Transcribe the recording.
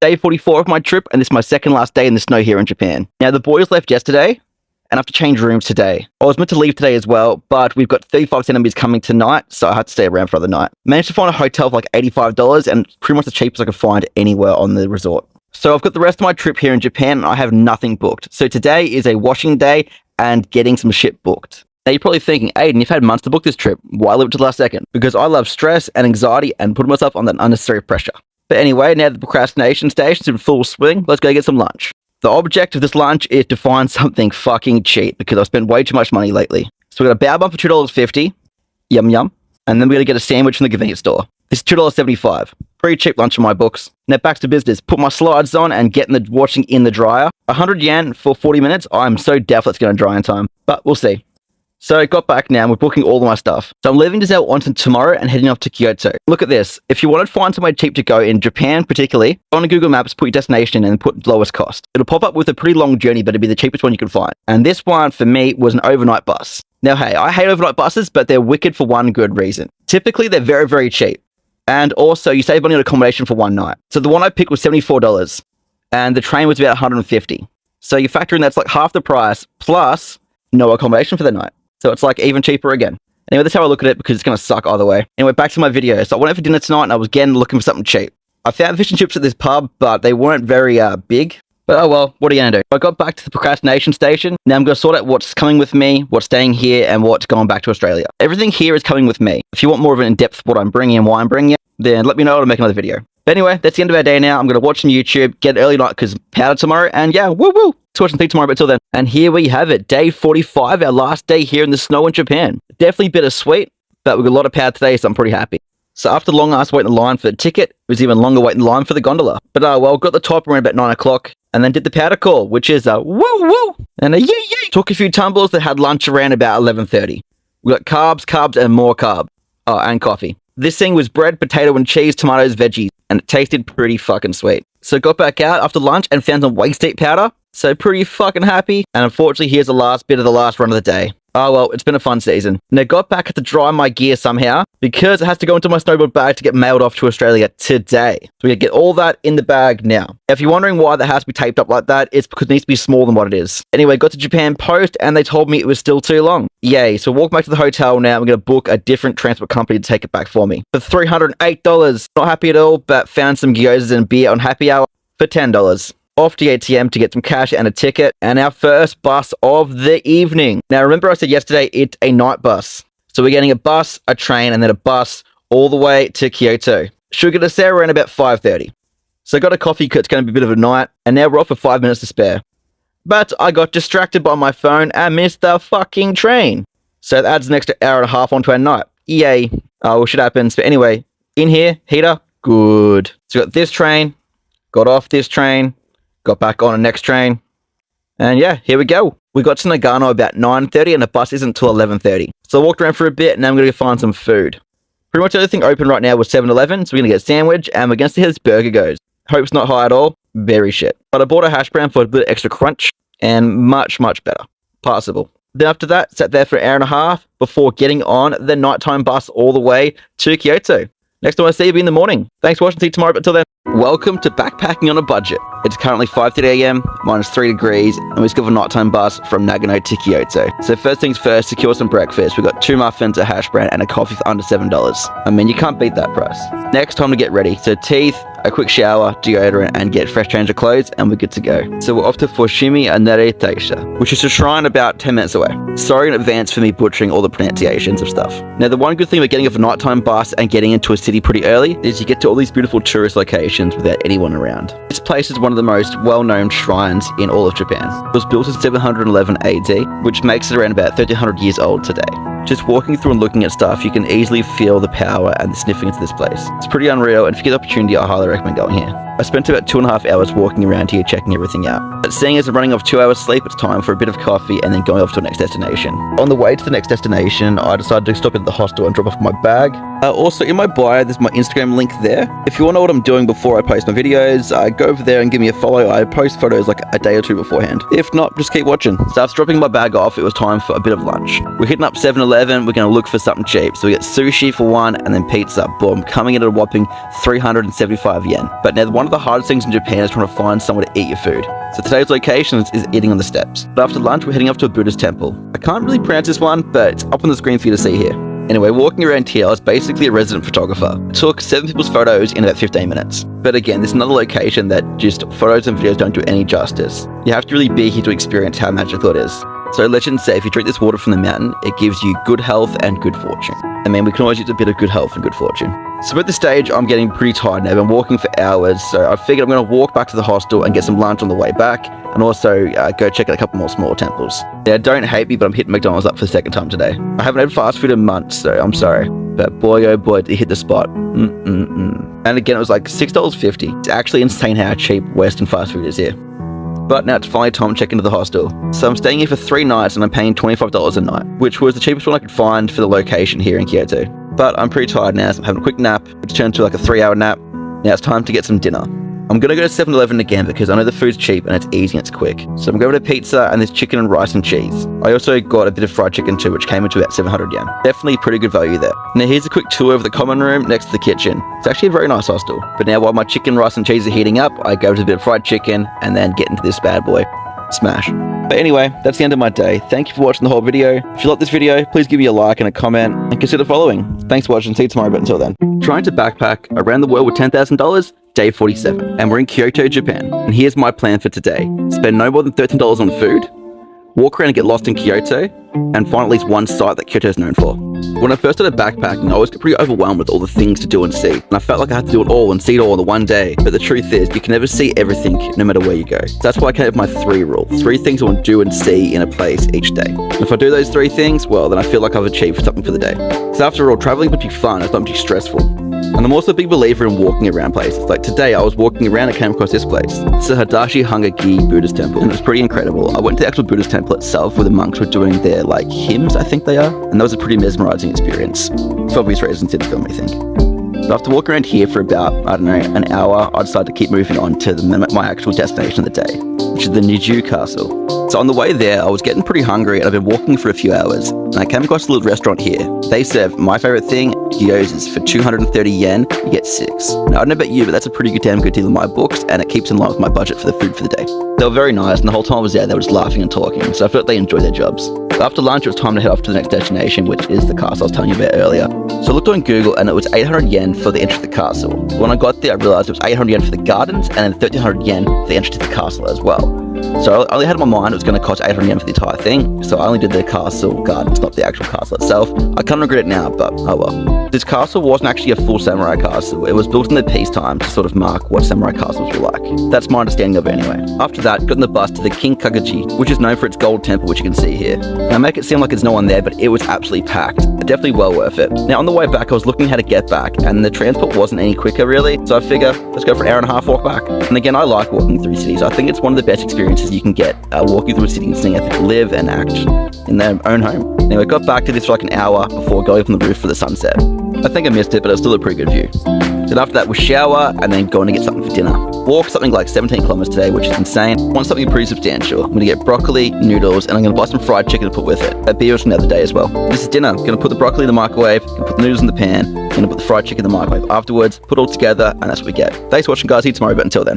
day 44 of my trip, and this is my second last day in the snow here in Japan. Now, the boys left yesterday, and I have to change rooms today. I was meant to leave today as well, but we've got 35 centimeters coming tonight, so I had to stay around for another night. Managed to find a hotel for like $85, and pretty much the cheapest I could find anywhere on the resort. So I've got the rest of my trip here in Japan, and I have nothing booked. So today is a washing day and getting some shit booked. Now you're probably thinking, Aiden, you've had months to book this trip. Why leave it to the last second? Because I love stress and anxiety and putting myself on that unnecessary pressure. But anyway, now the procrastination station's in full swing, let's go get some lunch. The object of this lunch is to find something fucking cheap because I've spent way too much money lately. So we got a bao bun for $2.50. Yum yum. And then we're going to get a sandwich from the convenience store. This is $2.75. Pretty cheap lunch in my books. Now back to business. Put my slides on and getting the washing in the dryer. 100 yen for 40 minutes. I'm so doubtful it's going to dry in time. But we'll see. So I got back now and we're booking all of my stuff. So I'm leaving Giselle Onsen tomorrow and heading off to Kyoto. Look at this. If you want to find somewhere cheap to go in Japan particularly, go on Google Maps, put your destination and put lowest cost. It'll pop up with a pretty long journey, but it'll be the cheapest one you can find. And this one for me was an overnight bus. Now hey, I hate overnight buses, but they're wicked for one good reason. Typically they're very, very cheap. And also you save money on accommodation for one night. So the one I picked was $74 and the train was about $150. So you factor in that's like half the price plus no accommodation for the night. So it's like even cheaper again. Anyway, that's how I look at it because it's going to suck either way. Anyway, back to my video. So I went out for dinner tonight and I was again looking for something cheap. I found fish and chips at this pub, but they weren't very big. But oh well, what are you going to do? I got back to the procrastination station. Now I'm going to sort out what's coming with me, what's staying here, and what's going back to Australia. Everything here is coming with me. If you want more of an in-depth what I'm bringing and why I'm bringing it, then let me know and I'll make another video. But anyway, that's the end of our day now. I'm going to watch some YouTube, get an early night because powder tomorrow, and yeah, woo woo! To watch something tomorrow, but till then. And here we have it, day 45, our last day here in the snow in Japan. Definitely bittersweet, but we got a lot of power today, so I'm pretty happy. So after long ass waiting in line for the ticket, it was even longer waiting in line for the gondola. But well, got the top around about 9 o'clock, and then did the powder call, which is a woo woo, and a yay yay. Took a few tumbles that had lunch around about 11:30. We got carbs, and more carb. Oh, and coffee. This thing was bread, potato, and cheese, tomatoes, veggies, and it tasted pretty fucking sweet. So got back out after lunch and found some waist deep powder. So pretty fucking happy. And unfortunately, here's the last bit of the last run of the day. Oh well, it's been a fun season. Now got back, had to dry my gear somehow because it has to go into my snowboard bag to get mailed off to Australia today. So we get all that in the bag now. If you're wondering why that has to be taped up like that, it's because it needs to be smaller than what it is. Anyway, got to Japan Post and they told me it was still too long. Yay, so walk back to the hotel now. I'm going to book a different transport company to take it back for me. For $308. Not happy at all, but found some gyozas and beer on happy hour for $10. Off to the ATM to get some cash and a ticket, and our first bus of the evening. Now, remember I said yesterday, it's a night bus. So we're getting a bus, a train, and then a bus all the way to Kyoto. Should get us there around about 5:30. So I got a coffee because it's going to be a bit of a night, and now we're off with 5 minutes to spare. But I got distracted by my phone and missed the fucking train. So that adds an extra hour and a half onto our night. Yay. Oh, shit happens. But anyway, in here, heater, good. So we got this train, got off this train, got back on the next train, and yeah, here we go. We got to Nagano about 9:30 and the bus isn't till 11:30. So I walked around for a bit and now I'm going to go find some food. Pretty much everything open right now was 7-Eleven, so we're going to get a sandwich and we're going to see how this burger goes. Hope's not high at all, very shit. But I bought a hash brown for a bit of extra crunch and much, much better. Passable. Then after that, sat there for an hour and a half before getting on the nighttime bus all the way to Kyoto. Next time I see you in the morning. Thanks for watching, see you tomorrow, but until then, welcome to Backpacking on a Budget. It's currently 5:30 AM, minus 3 degrees, and we just got a nighttime bus from Nagano to Kyoto. So first things first, secure some breakfast. We got 2 muffins, a hash brown, and a coffee for under $7. I mean, you can't beat that price. Next, time to get ready. So teeth, a quick shower, deodorant, and get fresh change of clothes, and we're good to go. So we're off to Fushimi Inari Taisha, which is a shrine about 10 minutes away. Sorry in advance for me butchering all the pronunciations of stuff. Now, the one good thing about getting off a nighttime bus and getting into a city pretty early is you get to all these beautiful tourist locations without anyone around. This place is one of the most well-known shrines in all of Japan. It was built in 711 AD, which makes it around about 1300 years old today. Just walking through and looking at stuff, you can easily feel the power and the significance of this place. It's pretty unreal, and if you get the opportunity, I highly recommend going here. I spent about 2.5 hours walking around here checking everything out. But seeing as I'm running off 2 hours sleep, it's time for a bit of coffee and then going off to the next destination. On the way to the next destination, I decided to stop at the hostel and drop off my bag. Also, in my bio, there's my Instagram link there. If you want to know what I'm doing before I post my videos, go over there and give me a follow. I post photos like a day or two beforehand. If not, just keep watching. So after dropping my bag off, it was time for a bit of lunch. We're hitting up 7-Eleven, we're going to look for something cheap. So we get sushi for one and then pizza, boom, coming in at a whopping 375 yen. But now one one of the hardest things in Japan is trying to find somewhere to eat your food. So today's location is eating on the steps. But after lunch, we're heading up to a Buddhist temple. I can't really pronounce this one, but it's up on the screen for you to see here. Anyway, walking around here, I was basically a resident photographer. I took 7 people's photos in about 15 minutes. But again, this is another location that just photos and videos don't do any justice. You have to really be here to experience how magical it is. So legends say if you drink this water from the mountain, it gives you good health and good fortune. I mean, we can always use a bit of good health and good fortune. So at this stage, I'm getting pretty tired now. I've been walking for hours, so I figured I'm going to walk back to the hostel and get some lunch on the way back, and also go check out a couple more small temples. Now, don't hate me, but I'm hitting McDonald's up for the second time today. I haven't had fast food in months, so I'm sorry. But boy, oh boy, did it hit the spot. And again, it was like $6.50. It's actually insane how cheap Western fast food is here. But now it's finally time to check into the hostel. So I'm staying here for 3 nights and I'm paying $25 a night, which was the cheapest one I could find for the location here in Kyoto. But I'm pretty tired now, so I'm having a quick nap, which turned to like a 3-hour nap. Now it's time to get some dinner. I'm gonna go to 7-Eleven again because I know the food's cheap and it's easy and it's quick. So I'm going to pizza and there's chicken and rice and cheese. I also got a bit of fried chicken too, which came into about 700 yen. Definitely pretty good value there. Now here's a quick tour of the common room next to the kitchen. It's actually a very nice hostel. But now while my chicken, rice and cheese are heating up, I go to a bit of fried chicken and then get into this bad boy. Smash. But anyway, that's the end of my day. Thank you for watching the whole video. If you like this video, please give me a like and a comment and consider following. Thanks for watching. See you tomorrow, but until then. Trying to backpack around the world with $10,000? Day 47, and we're in Kyoto, Japan. And here's my plan for today. Spend no more than $13 on food, walk around and get lost in Kyoto, and find at least one site that Kyoto is known for. When I first started backpacking, I was pretty overwhelmed with all the things to do and see, and I felt like I had to do it all and see it all in the one day. But the truth is, you can never see everything no matter where you go. So that's why I came up with my 3 rule. 3 things I want to do and see in a place each day. And if I do those 3 things, well, then I feel like I've achieved something for the day. So after all, traveling would be fun, it's not too stressful. And I'm also a big believer in walking around places. Like today, I was walking around and came across this place. It's the Hadashi Hangagi Buddhist temple, and it was pretty incredible. I went to the actual Buddhist temple itself where the monks were doing their like hymns, I think they are. And that was a pretty mesmerizing experience. For obvious reasons in the film, I think. But after walking around here for about, I don't know, an hour, I decided to keep moving on to my actual destination of the day, which is the Niju Castle. So on the way there, I was getting pretty hungry and I've been walking for a few hours. And I came across a little restaurant here. They serve my favorite thing, gyozas. For 230 yen, you get 6. Now, I don't know about you, but that's a pretty damn good deal in my books, and it keeps in line with my budget for the food for the day. They were very nice, and the whole time I was there, they were just laughing and talking, so I felt like they enjoyed their jobs. After lunch, it was time to head off to the next destination, which is the castle I was telling you about earlier. So I looked on Google, and it was 800 yen for the entry to the castle. When I got there, I realized it was 800 yen for the gardens, and then 1300 yen for the entry to the castle as well. So I only had in my mind it was going to cost 800 yen for the entire thing, so I only did the castle gardens, not the actual castle itself. I kind of regret it now, but oh well. This castle wasn't actually a full samurai castle. It was built in the peacetime to sort of mark what samurai castles were like. That's my understanding of it anyway. After that, got on the bus to the Kinkagaji, which is known for its gold temple, which you can see here. Now, make it seem like there's no one there, but it was absolutely packed. Definitely well worth it. Now, on the way back, I was looking how to get back, and the transport wasn't any quicker, really. So I figure, let's go for an hour and a half walk back. And again, I like walking through cities. I think it's one of the best experiences you can get, walking through a city and seeing how people live and act in their own home. Anyway, I got back to this for like an hour before going up on the roof for the sunset. I think I missed it, but it was still a pretty good view. Then after that, we shower and then going to get something for dinner. Walked something like 17 kilometers today, which is insane. Want something pretty substantial. I'm going to get broccoli, noodles, and I'm going to buy some fried chicken to put with it. A beer was from the other day as well. This is dinner. I'm going to put the broccoli in the microwave, going to put the noodles in the pan, going to put the fried chicken in the microwave afterwards, put it all together, and that's what we get. Thanks for watching, guys. See you tomorrow, but until then.